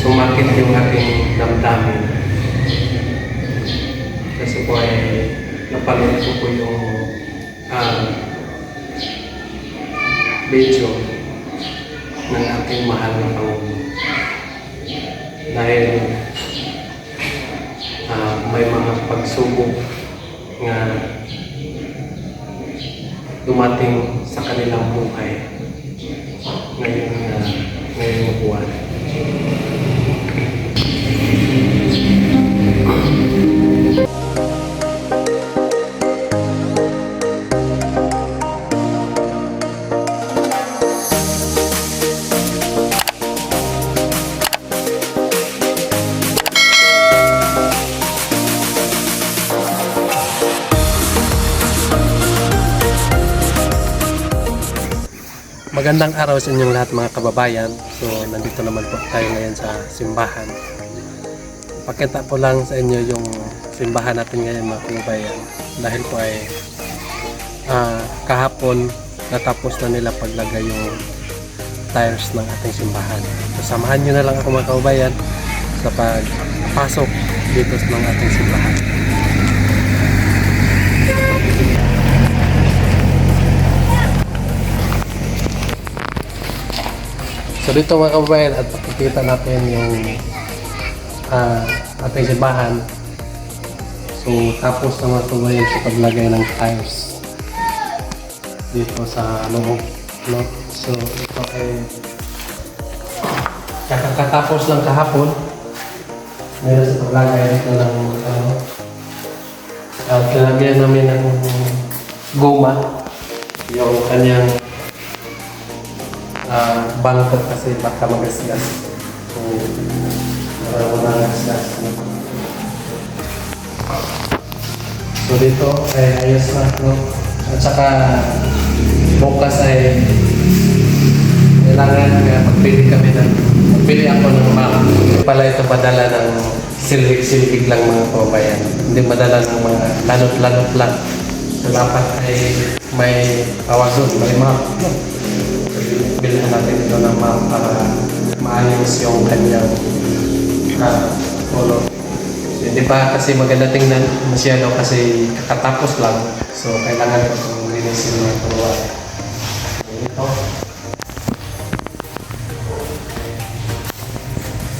sumakit yung aking damdamin. Kasi po ay napanood ko po yung video ng ating mahal na Pangulo. Dahil may mga pagsubok na dumating sa kanilang buhay ngayong buwan. Magandang araw sa inyong lahat mga kababayan. So nandito naman po tayo ngayon sa simbahan. Pakita po lang sa inyo yung simbahan natin ngayon mga kababayan. Dahil po ay kahapon natapos na nila paglagay yung tires ng ating simbahan. So samahan nyo na lang ako mga kababayan sa pagpasok dito ng ating simbahan. So dito mga kababayan at pakikita natin yung ating simbahan. So tapos na mga kababayan sa paglagay ng tiles dito sa loob. No? So ito ay kakatapos lang kahapon. Meron sa paglagay dito ng kinagyan namin ng goma yung kanyang bangkot kasi baka magasgas. So, magasgas. So dito ay ayos na, no? At saka bukas ay kailangan magpili ako ng map. Pala ito padala ng silhig-silhig lang mga kababayan. Hindi madala ng mga lanot-lanot lang. So dapat ay may pawason, may map. Bilhin natin ito ng map para maayos yung kanyang color. So, hindi pa kasi maganda tingnan masyado kasi kakatapos lang. So kailangan ko itong linisin mga kababayan. Ito.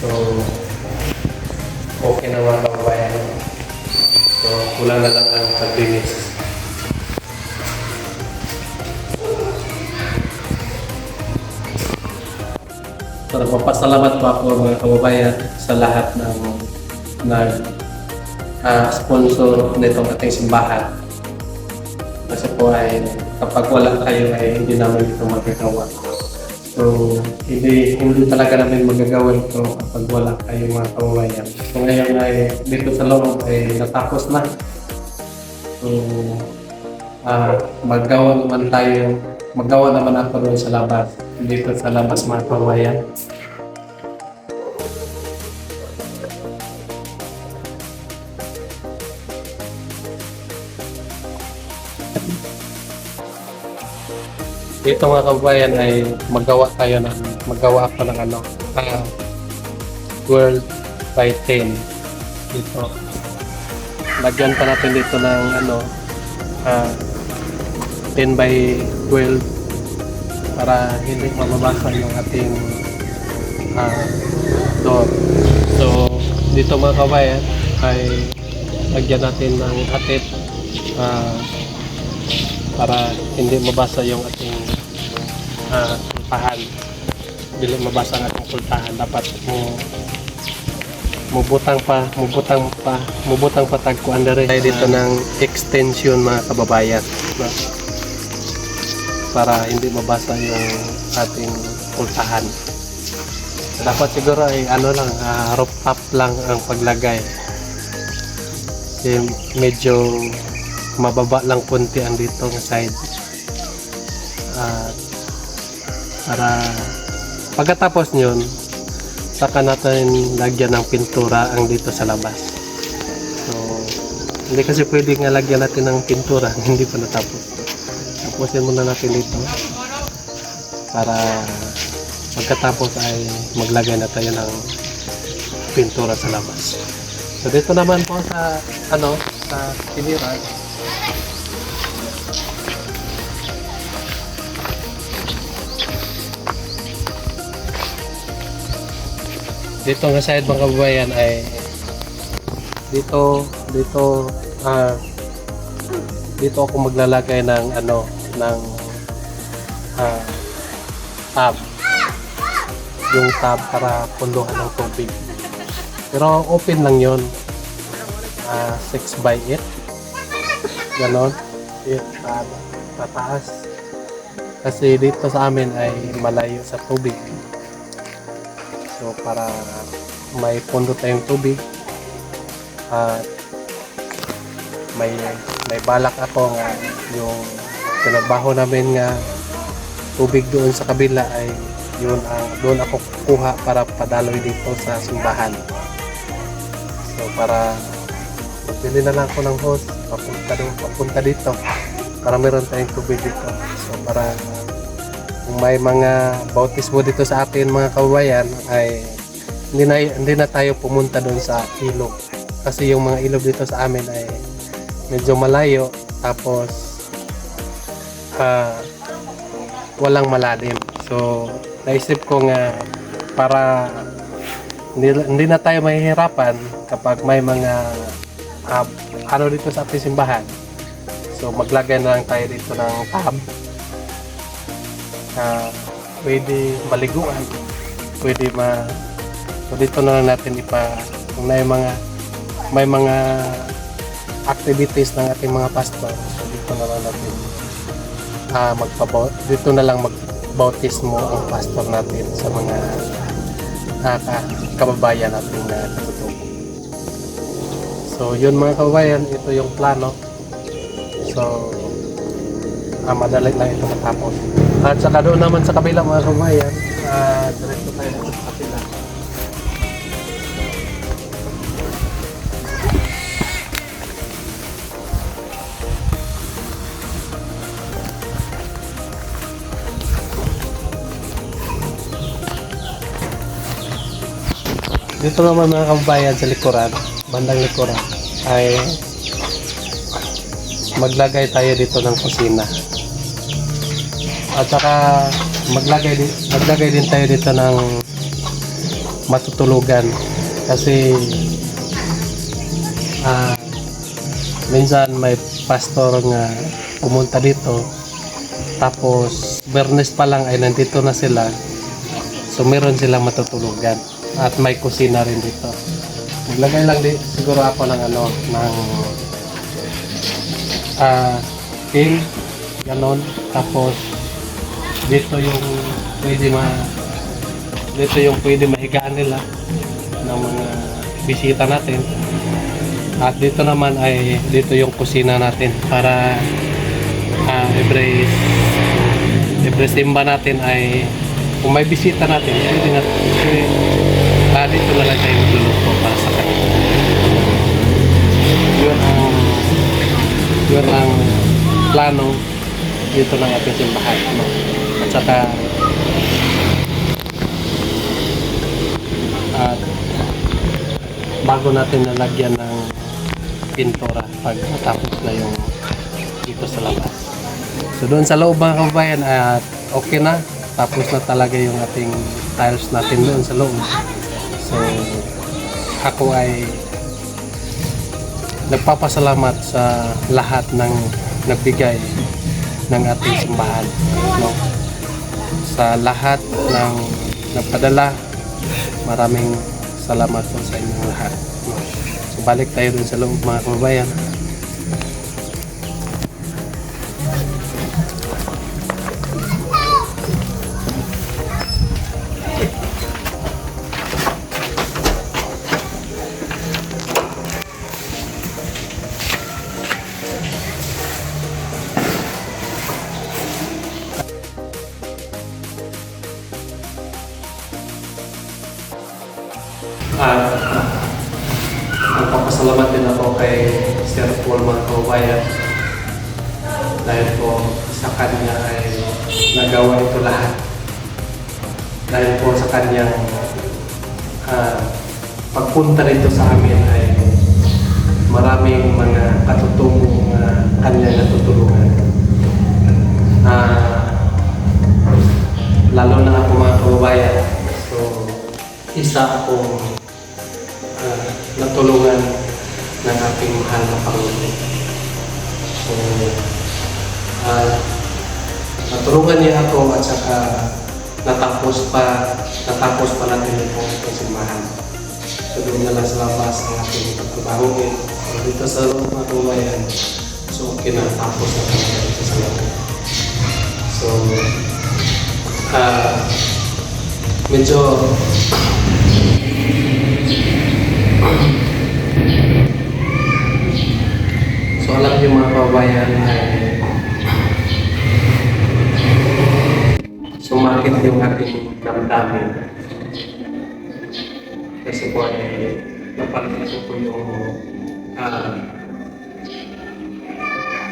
So okay na mga kababayan. So kulang na lang ang paglinis. So, nagpapasalamat po ako mga kababayan sa lahat ng sponsor nitong ating simbahan. Kasi po ay kapag wala tayo ay hindi namin ito magagawa. So hindi talaga namin magagawa ito kapag wala tayo mga kababayan. So ngayon ay dito sa loob ay natapos na. So magawa naman ako doon sa labas. Dito sa labas mga kababayan. Dito mga kababayan ay magawa ako ng world by 10 dito. Lagyan pa natin dito ng 10 by 12 para hindi mababasa yung ating door. So dito mga kababayan ay lagyan natin ng atit para hindi mabasa yung ating pultahan. Bila mabasa ang ating pultahan, dapat mubutang pa tagkuan dere dito ng extension mga kababayan, no? Para hindi mabasa yung ating pultahan. Dapat siguro ay roof top lang ang paglagay. Medyo mababa lang konti ang dito ng side. Para pagkatapos nyon, saka natin lagyan ng pintura ang dito sa labas. So, hindi kasi pwede nga lagyan natin ng pintura, hindi pa natapos. Tapusin muna natin dito para pagkatapos ay maglagay na tayo ng pintura sa labas. So dito naman po sa sa tiniran, dito nga side mga kababayan ay dito ako maglalagay ng tab, yung tab para punduhan ng tubig, pero open lang yon, 6 by 8 ganon, pataas kasi dito sa amin ay malayo sa tubig. So para may pundo tayong tubig at may balak ako nga yung tinagbaho namin nga tubig doon sa kabila ay doon ako kukuha para padaloy dito sa simbahan. So para magbili na lang ako ng hose papunta dito para meron tayong tubig dito. So para kung may mga bautismo dito sa atin mga kababayan ay hindi na tayo pumunta doon sa ilog, kasi yung mga ilog dito sa amin ay medyo malayo, tapos walang malalim. So naisip ko nga para hindi na tayo mahihirapan kapag may mga dito sa ating simbahan, so maglagay na lang tayo dito ng tab. Pwede maliguan, so dito na lang natin kung may mga activities ng ating mga pastor, so dito na lang natin dito na lang magbautismo ang pastor natin sa mga kababayan natin na natutubo. So yun mga kababayan, ito yung plano. So madali lang ito matapos. At saka doon naman sa kabila mga kabayan, diretso tayo sa kabila. Dito naman mga kabayan sa likuran, bandang likuran, ay maglagay tayo dito ng kusina. At saka maglagay din tayo dito ng matutulugan, kasi minsan may pastor nga pumunta dito, tapos Bernes pa lang ay nandito na sila, so meron silang matutulugan at may kusina rin dito. Maglagay lang siguro ako ng king ganon, tapos dito yung pwede mahigaan nila ng mga bisita natin, at dito naman ay dito yung kusina natin para every simba natin ay kung may bisita natin dito na lang tayo magluluto para sa kanila. Yun ang plano dito ng ating simbahan, no? At saka bago natin nalagyan ng pintura pag natapos na yung dito sa labas. So doon sa loob mga kababayan at okay na, tapos na talaga yung ating tiles natin doon sa loob. So ako ay nagpapasalamat sa lahat ng nagbigay ng ating simbahan, no? Sa lahat ng nagpadala, maraming salamat po sa inyong lahat, no? So balik tayo dun sa loob mga kababayan. Nagpapasalamat din ako kay Sir Paul mga kababayan, dahil po sa kanya ay nagawa ito lahat. Dahil po sa kanyang pagpunta rito sa amin ay maraming mga katutubong na kanya natutulungan. Lalo na ako mga kababayan. So, isa akong natulungan ng aking mahal na Pangulo. So, natulungan niya ako at saka natapos pa natin itong simbahan. So, doon na lang sa labas ang ating pagtrabaho. So, dito sa loob mga kababayan, so kinatapos na tayo dito sa loob. So, medyo so alam niyo mga kababayan ay sumakit yung ating damdamin kasi po ay napakita ko yung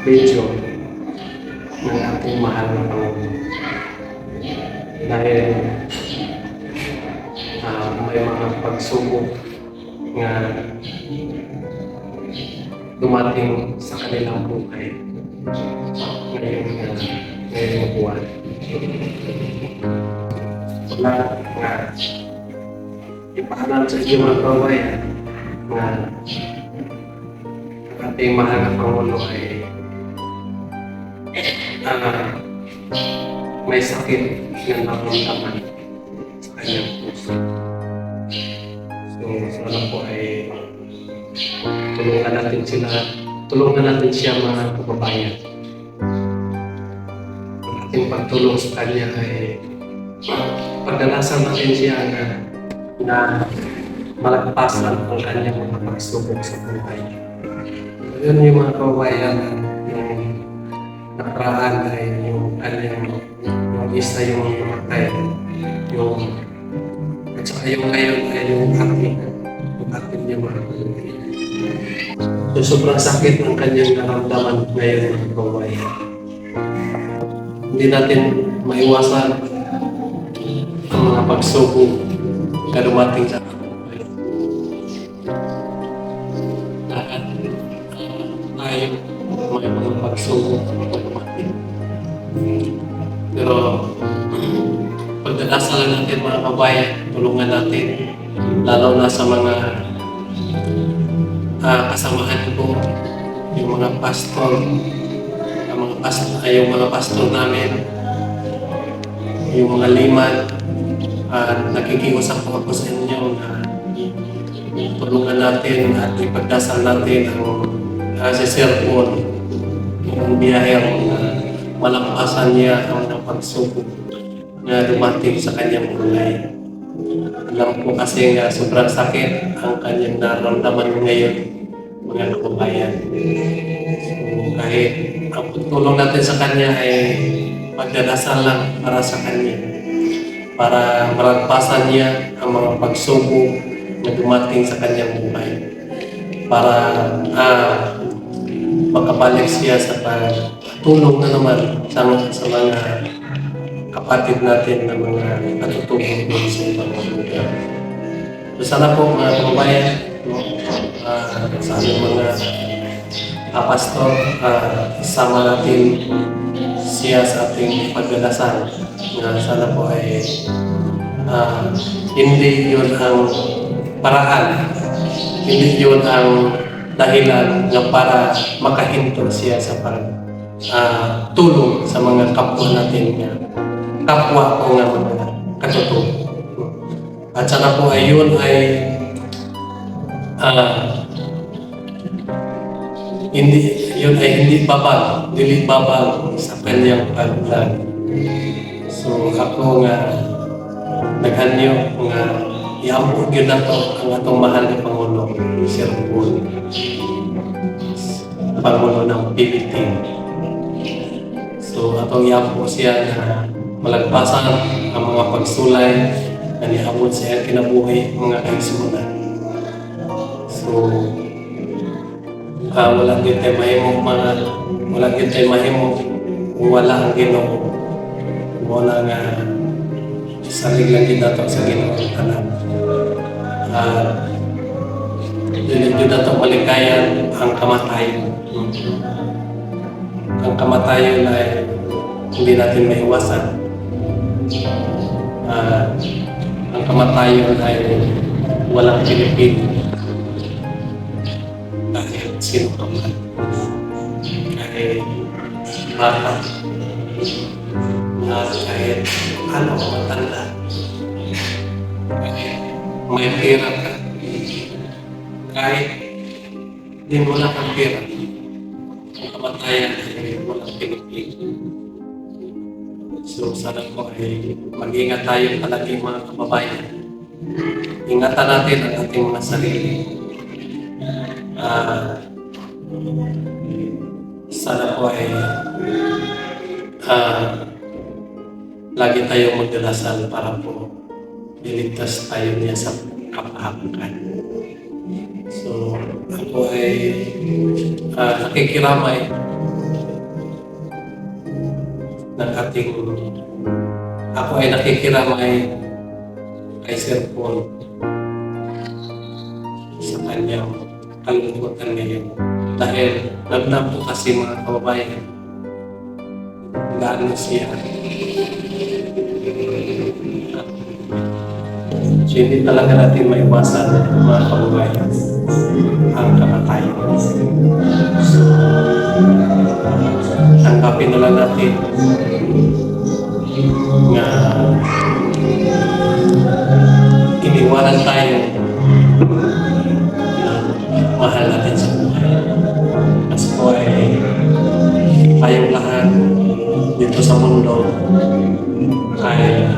video ng ating mahal na Pangulo dahil may mga pagsubok nga dumating sa kanilang buhay ngayong buwan. Wala nga ipaalam sa inyo mga kababayan na ang ating mahal na Pangulo ay may sakit na naramdaman sa kanyang puso. So, sana po ay tulungan natin siya mga kababayan. Ang ating pagtulong sa kanya ay pagdalasan natin siya na malagpasan ang kanyang mga pagsubok sa buhay. So, yun yung mga kababayan, yung nakaraan ay yung kanyang isa yung namatay, at saka yung ngayon ay yung akin niya mga kababayan. So, sobrang sakit ng kanyang naramdaman ngayon mga kababayan. Hindi natin maiwasan ang mga pagsubok na dumating sa buhay. Lahat tayo may mga pagsubok na dumating. Pero pagdadasal natin mga kababayan, tulungan natin lalo na sa mga kasamahan ko, yung mga pastor, yung mga pastor namin, yung mga liman, nakikiusap ako sa inyo na tulungan natin at ipagdasal natin ang si Sir Paul, yung biyahero na malampasan niya ang pagsubok na dumating sa kanyang buhay. Alam ko kasi nga sobrang sakit ang kanyang nararamdaman ngayon, mga kababayan. So, kahit ang pagtulong natin sa kanya ay pagdadasal lang para sa kanya, para malagpasan niya ang mga pagsubok na dumating sa kanyang buhay, para makabalik siya sa pagtulong na naman sa mga kapatid natin na mga katutubong doon sa ibang lugar. So, sana po mga kababayan, sa aming mga pastor, isama natin siya sa ating pagdadasal na sana po ay hindi yun ang paraan, hindi yun ang dahilan na para makahinto siya sa tulong sa mga kapwa natin nga kapwa ko nga mga katutubong. At sana po ay yun ay hindi babag sa kanyang paglag. So ako nga naghanyo nga iambog yun na to ang atong mahal na Pangulo, Sir Paul, Pangulo ng Philippines. So atong iambog siya na malagpasan ang mga pagsulay na niabot sa kinabuhi mga kaigsunan. So wala din tayo mahimo kung wala ang Ginoo. Wala nga salig lang din nato sa Ginoo tanan. hindi natin malikayan ang kamatayan. Ang kamatayan ay hindi natin maiwasan. Ang kamatayan ay walang pinipili. Kahit sino ka man. Kahit bata. Kahit ano ka matanda. Kahit may pera ka. Kahit di mo lang ang pera. Ang kamatayan ay walang pinipili. So sana po ay mag-ingat tayo palagi mga kababayan. Ingatan natin ang ating mga sarili. Sana po ay lagi tayong magdarasal para po iligtas tayo niya sa kapahabakan. So ako ay nakikiramay ng ating ako ay nakikiramay kay Sir Paul sa kanyang kalungkutan ngayon. Dahil nagdam po kasi mga kababayan, gaano siya. So hindi talaga natin maiwasan mga kababayan ang kamatayan. So tanggapin na lang natin na iniwanan tayo na mahal natin sa buhay. Kasi po ay tayong lahat dito sa mundo ay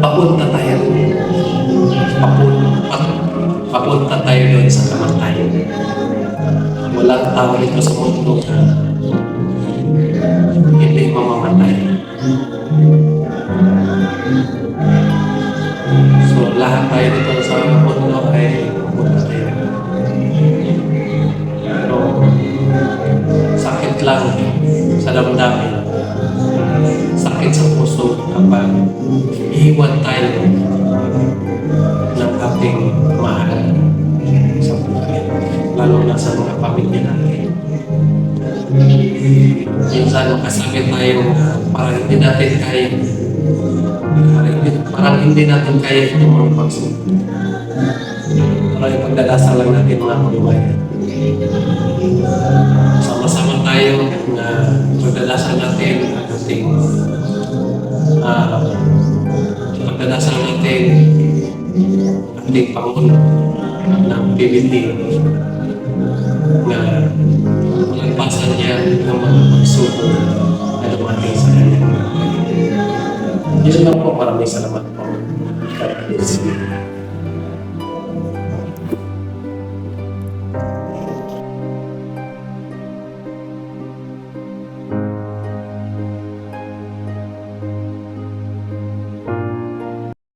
papunta tayo doon sa kamatayan. Walang tao dito sa mundo na hindi mamamatay. So lahat tayo dito sa mundo ay papunta tayo. Pero sakit lang sa damdamin, sakit sa puso kapag iiwan tayo ng ating mahal sa buhay, lalo na sa mga pamilya natin. Minsan makasakit tayo na parang hindi natin kaya, parang hindi natin kaya itong mga pagsubok. Parang ipagdadasal lang natin mga kababayan. Sama-sama tayo na ipagdadasal natin ang ating ipagdadasal natin ating Pangulo ng PBT na malagpasan niya ng mga pagsubok na dumating sa kanya. Yun lang po, maraming salamat po.